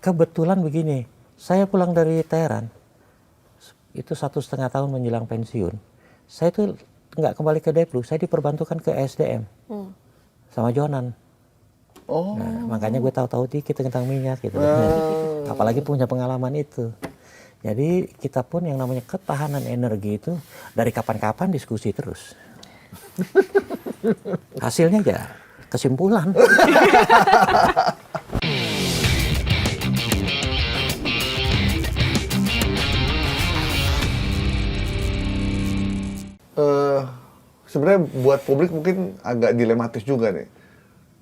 kebetulan begini, saya pulang dari Teheran, itu 1,5 tahun menjelang pensiun, saya tuh nggak kembali ke Deplu, saya diperbantukan ke SDM sama Jonan. Oh. Nah, makanya gue tahu-tahu dikit tentang minyak gitu. Apalagi punya pengalaman itu. Jadi kita pun yang namanya ketahanan energi itu dari kapan-kapan diskusi terus. Hasilnya ya kesimpulan. Sebenarnya buat publik mungkin agak dilematis juga nih.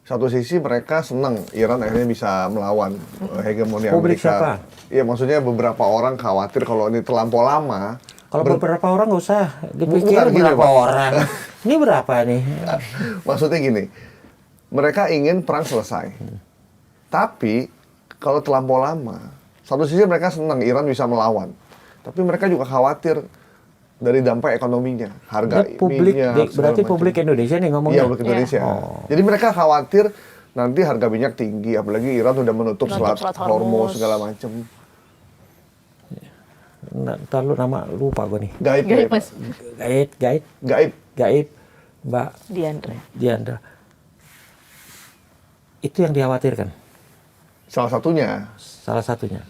Satu sisi mereka senang Iran akhirnya bisa melawan hegemoni Publik Amerika. siapa? Iya, maksudnya beberapa orang khawatir kalau ini terlampau lama. Kalau beberapa orang nggak usah dipikir Bukan gini, berapa Pak. orang. Ini berapa nih? Maksudnya gini, mereka ingin perang selesai. Tapi kalau terlampau lama, satu sisi mereka senang Iran bisa melawan. Tapi mereka juga khawatir dari dampak ekonominya, harga Publik, minyak. berarti publik Indonesia nih ngomongnya. Iya, publik Indonesia. Jadi mereka khawatir nanti harga minyak tinggi, apalagi Iran udah menutup Selat Hormuz segala macam. Ntar lu nama lupa gue nih. Gaib. Mas Gaib. Mbak Diandra. Itu yang dikhawatirkan. Salah satunya.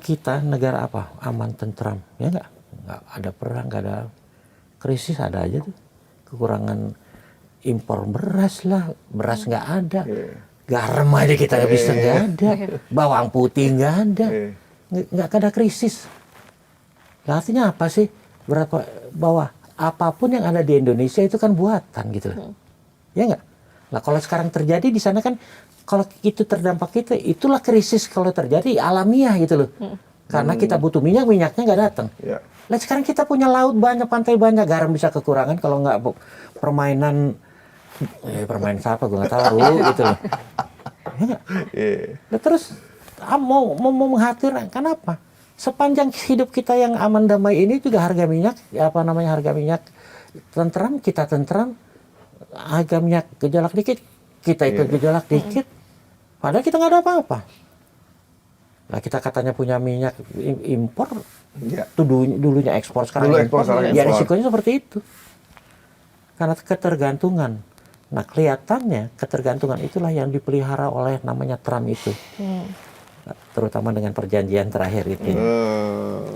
Kita negara apa? Aman, tentram, ya nggak ada perang, nggak ada krisis, ada aja tuh kekurangan impor beras lah, beras nggak ada, garam aja kita nggak bisa, nggak ada, bawang putih nggak ada, nggak ada krisis. Nah, artinya apa sih? Bahwa apapun yang ada di Indonesia itu kan buatan gitu loh, ya nggak? Nah kalau sekarang terjadi di sana kan, kalau itu terdampak kita, itulah krisis kalau terjadi alamiah gitu loh. Karena kita butuh minyak, minyaknya nggak datang. Ya. Nah sekarang kita punya laut banyak, pantai banyak, garam bisa kekurangan kalau nggak permainan siapa gue nggak tahu gitu loh. Ya nggak? Nah, terus mau mengkhawatirkan apa? Sepanjang hidup kita yang aman damai ini juga harga minyak, harga minyak tentram, kita tentram, harga minyak gejolak dikit, kita ikut gejolak dikit, padahal kita nggak ada apa-apa. Nah kita katanya punya minyak impor, dulunya ekspor, sekarang impor. Ya risikonya seperti itu. Karena ketergantungan. Nah kelihatannya ketergantungan itulah yang dipelihara oleh namanya Trump itu. Terutama dengan perjanjian terakhir itu.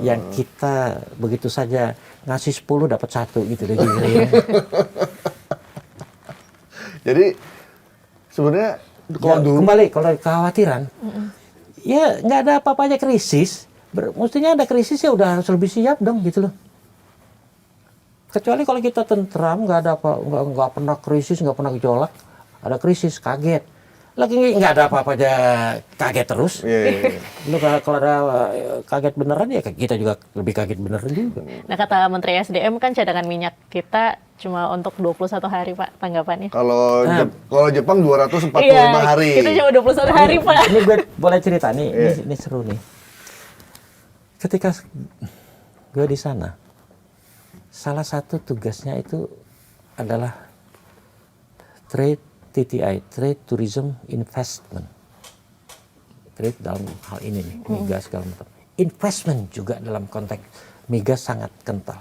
Yang kita begitu saja ngasih 10 dapat 1 gitu. Jadi sebenarnya kembali kalau kekhawatiran, ya nggak ada apa-apanya krisis. Mestinya ada krisis ya udah harus lebih siap dong gitu loh. Kecuali kalau kita tentram, nggak ada apa, nggak pernah krisis, nggak pernah gejolak, ada krisis kaget. Lagi nggak ada apa-apa aja kaget terus. Lu kalau ada kaget beneran ya kita juga lebih kaget beneran juga. Nah kata Menteri SDM kan cadangan minyak kita cuma untuk 21 hari Pak, tanggapannya. Kalau Jepang 245 hari. Kita cuma 21 hari Pak. Ini gue boleh cerita nih, ini seru nih. Ketika gue di sana, salah satu tugasnya itu adalah TTI, Trade Tourism Investment. Trade dalam hal ini nih, migas segala macam. Investment juga dalam konteks migas sangat kental.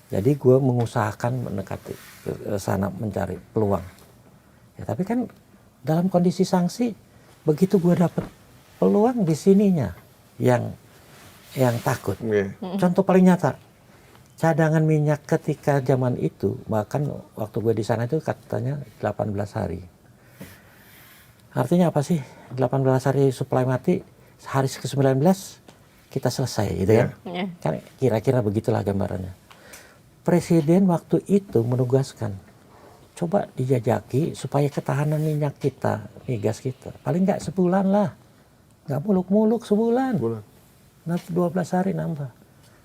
Jadi gue mengusahakan mendekati ke sana mencari peluang. Ya, tapi kan dalam kondisi sanksi, begitu gue dapet peluang di sininya yang takut. Contoh paling nyata, cadangan minyak ketika zaman itu, bahkan waktu gue di sana itu katanya 18 hari. Artinya apa sih? 18 hari supply mati, hari ke-19 kita selesai gitu kan. Kan kira-kira begitulah gambarannya. Presiden waktu itu menugaskan, coba dijajaki supaya ketahanan minyak kita, migas kita, paling nggak sebulan lah. Nggak muluk-muluk sebulan. 12 hari nambah.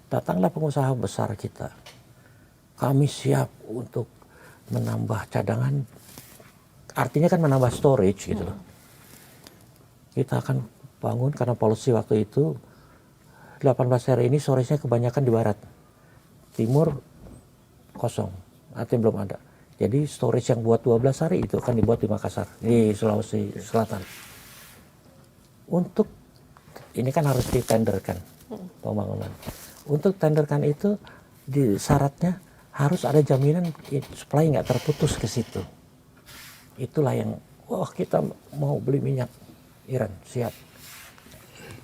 Datanglah pengusaha besar kita. Kami siap untuk menambah cadangan. Artinya kan menambah storage gitu loh. Kita akan bangun karena polusi waktu itu 18 hari ini storage-nya kebanyakan di barat. Timur kosong. Artinya belum ada. Jadi storage yang buat 12 hari itu akan dibuat di Makassar, di Sulawesi Selatan. Untuk ini kan harus ditenderkan pembangunan. Untuk tenderkan itu di syaratnya harus ada jaminan supaya nggak terputus ke situ. Itulah yang, wah kita mau beli minyak Iran, siap.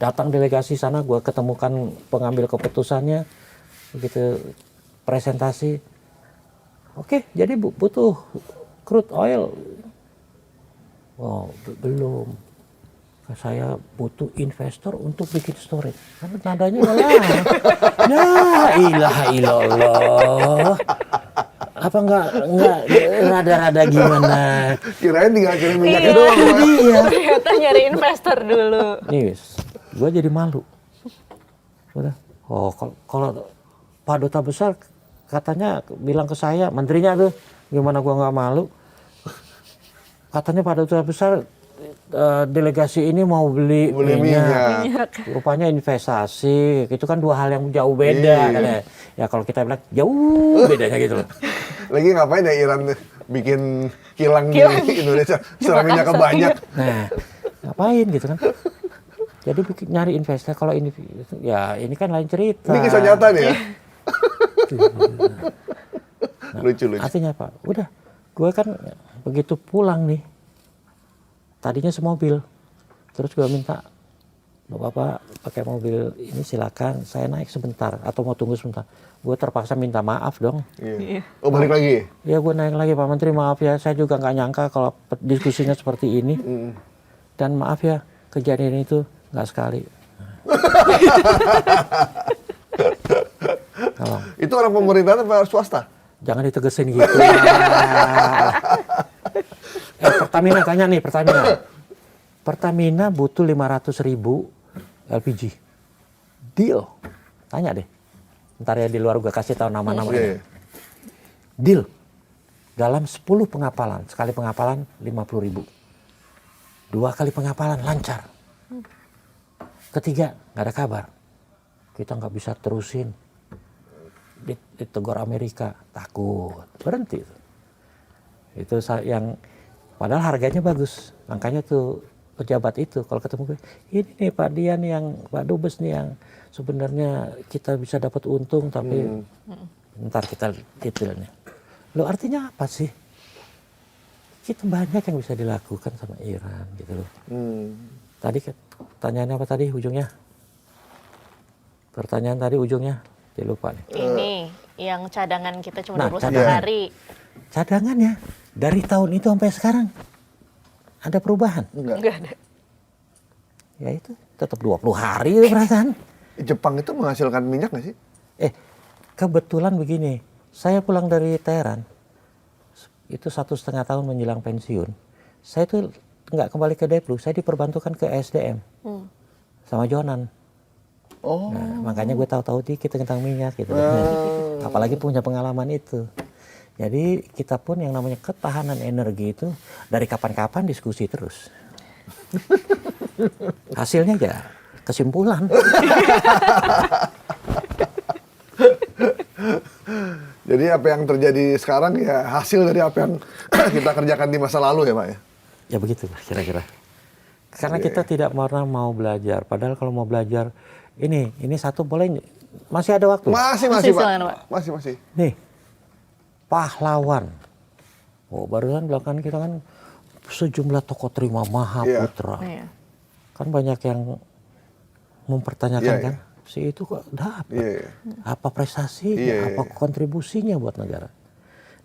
Datang delegasi sana, gue ketemukan pengambil keputusannya, begitu presentasi, oke, jadi butuh crude oil. Oh, belum. Saya butuh investor untuk bikin storage. Kan nadanya udah lah. Ya ilaha illallah. Apa enggak rada-rada gimana? Kirain tinggal kirim minyaknya Iya. doang. Pak. Iya. Ternyata nyari investor dulu. Nih, gue jadi malu. Udah. Oh, kalau Pak Duta Besar katanya bilang ke saya, menterinya tuh, gimana gua nggak malu? Katanya Pak Duta Besar delegasi ini mau beli minyak. Rupanya investasi, itu kan dua hal yang jauh beda. Katanya. Ya kalau kita bilang jauh bedanya gitu loh. Lagi ngapain ya Iran bikin kilang di Indonesia? Secara minyaknya banyak. Nah, ngapain gitu kan? Jadi nyari investor, kalau ini ya ini kan lain cerita. Ini kisah nyata nih ya. Lucu. Artinya apa? Udah, gue kan begitu pulang nih, tadinya semobil, terus gue minta, Bapak pakai mobil ini silakan, saya naik sebentar atau mau tunggu sebentar. Gue terpaksa minta maaf dong. Iya. Oh balik lagi? Ya gue naik lagi, Pak Menteri maaf ya, saya juga nggak nyangka kalau diskusinya seperti ini. Dan maaf ya, kejadian itu nggak sekali. Itu orang pemerintahan apa swasta? Jangan ditegesin gitu. Pertamina tanya nih, Pertamina butuh 500.000 LPG. Deal. Tanya deh. Ntar ya di luar gue kasih tahu nama-namanya. Deal. Dalam 10 pengapalan, sekali pengapalan 50.000. 2 kali pengapalan lancar. Ketiga, nggak ada kabar. Kita nggak bisa terusin. Ditegur Amerika, takut, berhenti. Itu yang padahal harganya bagus. Makanya tuh pejabat itu kalau ketemu gue, ini nih Pak Dian yang Pak Dubes nih yang sebenarnya kita bisa dapat untung tapi ntar kita detailnya. Lo artinya apa sih? Kita banyak yang bisa dilakukan sama Iran gitu loh. Tadi pertanyaannya apa tadi ujungnya? Pertanyaan tadi ujungnya, saya lupa nih. Ini yang cadangan kita cuma 21 hari. Cadangannya dari tahun itu sampai sekarang ada perubahan? Enggak ada. Ya itu tetap 20 hari itu perasaan. Jepang itu menghasilkan minyak nggak sih? Kebetulan begini, saya pulang dari Teheran, itu 1,5 tahun menjelang pensiun. Saya tuh nggak kembali ke Deplu, saya diperbantukan ke SDM sama Jonan. Oh. Nah, makanya gue tahu-tahu dikit tentang minyak gitu. Apalagi punya pengalaman itu. Jadi kita pun yang namanya ketahanan energi itu dari kapan-kapan diskusi terus. Hasilnya ya kesimpulan. Jadi apa yang terjadi sekarang ya hasil dari apa yang kita kerjakan di masa lalu ya Pak ya? Ya begitu kira-kira. Karena kita tidak pernah mau belajar. Padahal kalau mau belajar, ini satu boleh, masih ada waktu. Masih Pak. silakan, Pak. Masih. Nih, pahlawan. Oh, barusan belakangan kita kan sejumlah tokoh terima Mahaputra. Iya. Kan banyak yang mempertanyakan kan, si itu kok dapat? Apa prestasinya, apa kontribusinya buat negara?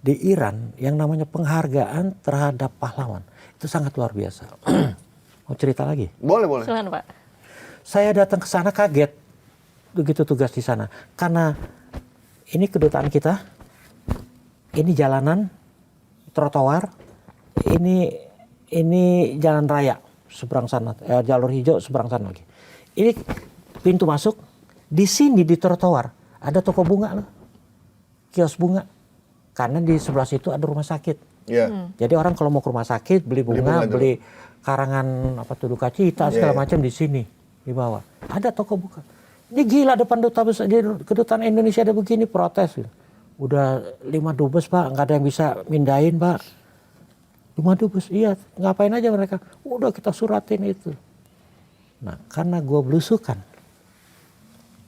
Di Iran yang namanya penghargaan terhadap pahlawan itu sangat luar biasa. Mau cerita lagi? Boleh. Silakan, Pak. Saya datang ke sana kaget begitu tugas di sana karena ini kedutaan kita, ini jalanan, trotoar, ini jalan raya seberang sana, jalur hijau seberang sana lagi. Ini pintu masuk, di sini di trotoar ada toko bunga loh, kios bunga, karena di sebelah situ ada rumah sakit. Jadi orang kalau mau ke rumah sakit beli bunga, beli karangan apa tuh duka cita segala macam di sini di bawah. Ada toko bunga. Ini gila depan duta besar, kedutaan Indonesia ada begini protes. Udah 5 dubes Pak, nggak ada yang bisa mindahin Pak. 5 dubes, iya ngapain aja mereka? Udah kita suratin itu. Nah, karena gue belusukan,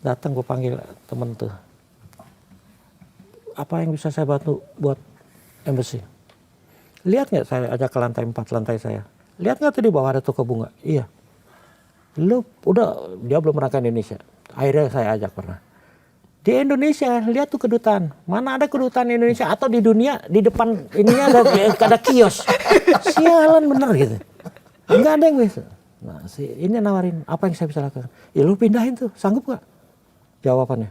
datang gue panggil temen tuh, apa yang bisa saya bantu buat embassy? Lihat nggak saya ajak ke lantai 4 lantai saya? Lihat nggak tuh di bawah ada toko bunga? Iya. Lu udah, dia belum pernah ke Indonesia. Akhirnya saya ajak pernah. Di Indonesia, lihat tuh kedutaan. Mana ada kedutaan Indonesia atau di dunia, di depan ininya ada kios. Sialan bener gitu. Enggak ada yang bisa. Nah, ini nawarin, apa yang saya bisa lakukan? Ya lu pindahin tuh, sanggup gak? Jawabannya,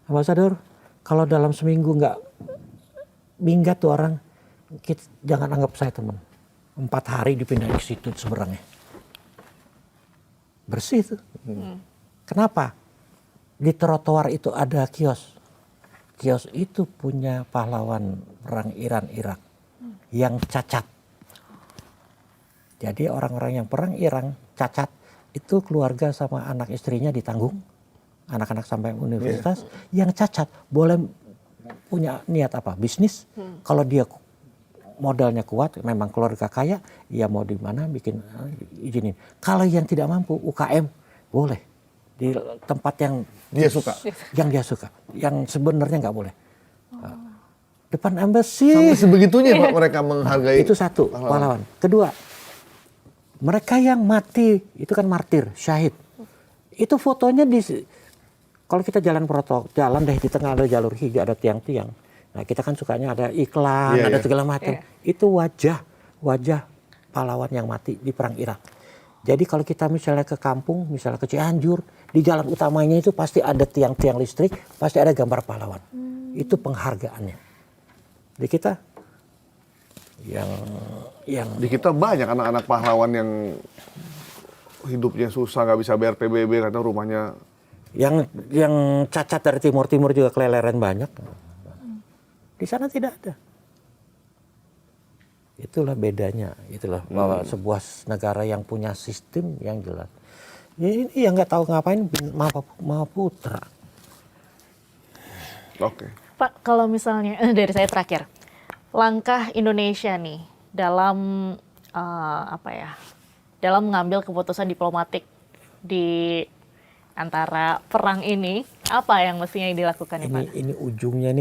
ambasador, kalau dalam seminggu nggak minggat tuh orang, jangan anggap saya teman. 4 hari dipindahin ke situ seberangnya. Bersih tuh. Kenapa? Di trotoar itu ada kios. Kios itu punya pahlawan perang Iran-Irak yang cacat. Jadi orang-orang yang perang Iran cacat itu keluarga sama anak istrinya ditanggung. Anak-anak sampai universitas. Yang cacat boleh punya niat apa? Bisnis. Kalau dia modalnya kuat, memang keluarga kaya, ya mau di mana bikin izinin. Kalau yang tidak mampu, UKM boleh di tempat yang Dia suka. Yang dia suka, yang sebenarnya nggak boleh. Depan embassy. Sampai sebegitunya Pak mereka menghargai. Itu satu pahlawan. Kedua, mereka yang mati itu kan martir, syahid. Itu fotonya kalau kita jalan protokol, jalan deh di tengah ada jalur hijau, ada tiang-tiang. Nah, kita kan sukanya ada iklan, ada segala macam. Itu wajah pahlawan yang mati di perang Irak. Jadi kalau kita misalnya ke kampung, misalnya ke Cianjur, di jalan utamanya itu pasti ada tiang-tiang listrik, pasti ada gambar pahlawan. Itu penghargaannya. Di kita yang Di kita banyak anak-anak pahlawan yang hidupnya susah, nggak bisa bayar PBB karena rumahnya. yang cacat dari timur juga keleleran banyak. Di sana tidak ada. Itulah bedanya, itulah bahwa sebuah negara yang punya sistem yang jelas. Ini yang nggak tahu ngapain mau putra. Oke. Pak, kalau misalnya dari saya terakhir, langkah Indonesia nih dalam dalam mengambil keputusan diplomatik di antara perang ini, apa yang mestinya dilakukan nih Pak? Ini ujungnya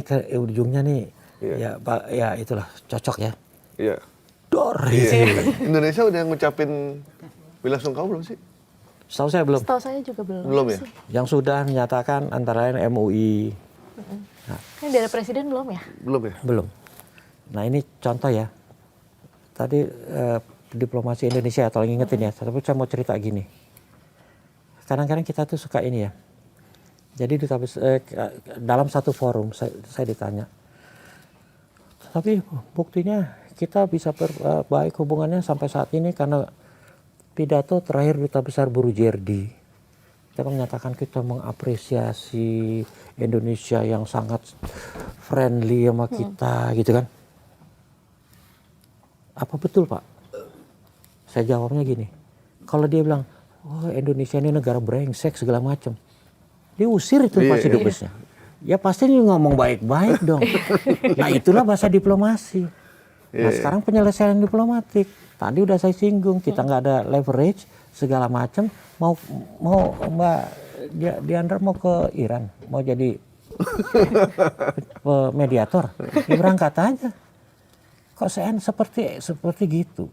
nih ya Pak, ya itulah cocok ya. Iya. Indonesia udah ngucapin bela sungkawa belum sih? Setahu saya belum. Setahu saya juga belum. Belum ya? Yang sudah menyatakan antara lain MUI. Ini dari Presiden belum ya? Belum ya? Belum. Nah ini contoh ya. Tadi diplomasi Indonesia, tolong ingetin ya. Tapi saya mau cerita gini. Kadang-kadang kita tuh suka ini ya. Jadi dalam satu forum saya ditanya. Tapi buktinya kita bisa baik hubungannya sampai saat ini karena pidato terakhir Duta Besar Burujerdi. Kita menyatakan kita mengapresiasi Indonesia yang sangat friendly sama kita gitu kan. Apa betul Pak? Saya jawabnya gini. Kalau dia bilang, oh Indonesia ini negara brengsek segala macam. Diusir itu pasti dubesnya. Ya pasti dia ngomong baik-baik dong. Nah itulah bahasa diplomasi. Nah sekarang penyelesaian diplomatik. Tadi udah saya singgung, kita nggak ada leverage segala macam. Mau Mbak Diandra mau ke Iran, mau jadi mediator, ya berangkat aja. Kok seperti gitu.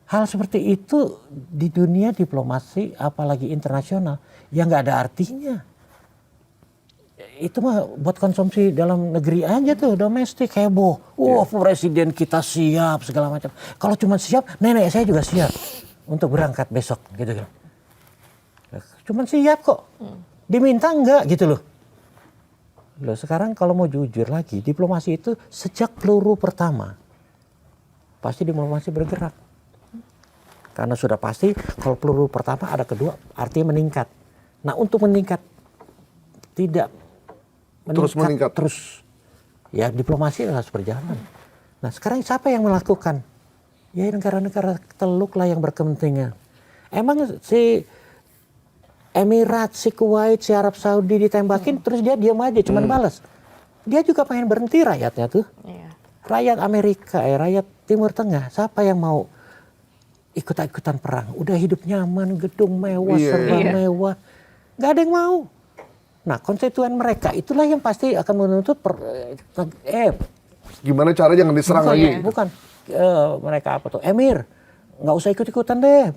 Hal seperti itu di dunia diplomasi, apalagi internasional, ya nggak ada artinya. Itu mah buat konsumsi dalam negeri aja tuh, domestik heboh. Presiden kita siap segala macam. Kalau cuma siap, nenek saya juga siap untuk berangkat besok gitu kan. Cuman siap kok. Diminta enggak gitu loh. Loh sekarang kalau mau jujur lagi, diplomasi itu sejak peluru pertama pasti diplomasi bergerak. Karena sudah pasti kalau peluru pertama ada kedua, artinya meningkat. Nah untuk meningkat tidak meningkat terus, ya diplomasi harus berjalan. Nah sekarang siapa yang melakukan? Ya negara-negara teluk lah yang berkepentingan. Emang si Emirat, si Kuwait, si Arab Saudi ditembakin terus dia diam aja cuman balas. Dia juga pengen berhenti rakyatnya tuh. Rakyat Amerika, rakyat Timur Tengah, siapa yang mau ikut-ikutan perang. Udah hidup nyaman, gedung mewah, Iya. serba Iya. mewah. Nggak ada yang mau. Nah, konstituen mereka itulah yang pasti akan menuntut Gimana cara jangan diserang Bukan lagi? ya? bukan mereka apa tuh? Emir, nggak usah ikut-ikutan deh.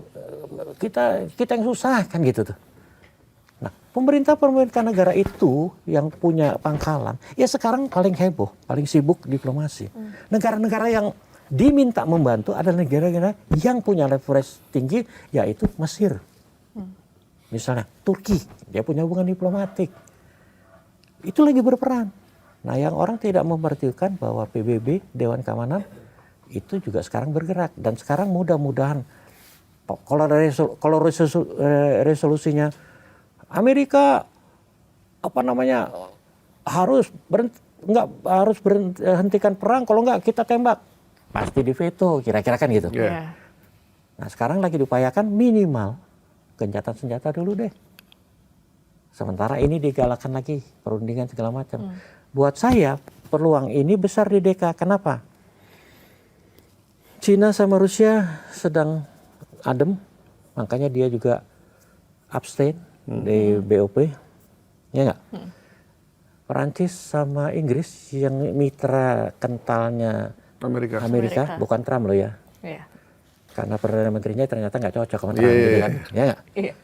Kita yang susah kan gitu tuh. Nah, pemerintah negara itu yang punya pangkalan, ya sekarang paling heboh, paling sibuk diplomasi. Negara-negara yang diminta membantu adalah negara-negara yang punya leverage tinggi, yaitu Mesir. Misalnya Turki, dia punya hubungan diplomatik. Itu lagi berperan. Nah, yang orang tidak memperhatikan bahwa PBB, Dewan Keamanan, itu juga sekarang bergerak. Dan sekarang mudah-mudahan, kalau resolusinya Amerika, harus berhentikan perang, kalau nggak kita tembak. Pasti diveto, kira-kira kan gitu. Iya. Iya. Nah, sekarang lagi diupayakan minimal gencatan senjata dulu deh. Sementara ini digalakan lagi perundingan segala macam. Buat saya peluang ini besar di DK. Kenapa? Cina sama Rusia sedang adem, makanya dia juga abstain di BOP, ya nggak? Perancis sama Inggris yang mitra kentalnya Amerika. Amerika. bukan Trump loh ya. Iya. Karena Perdana Menterinya ternyata nggak cocok sama Trump, Iya, gitu iya, kan? Ya nggak? Iya.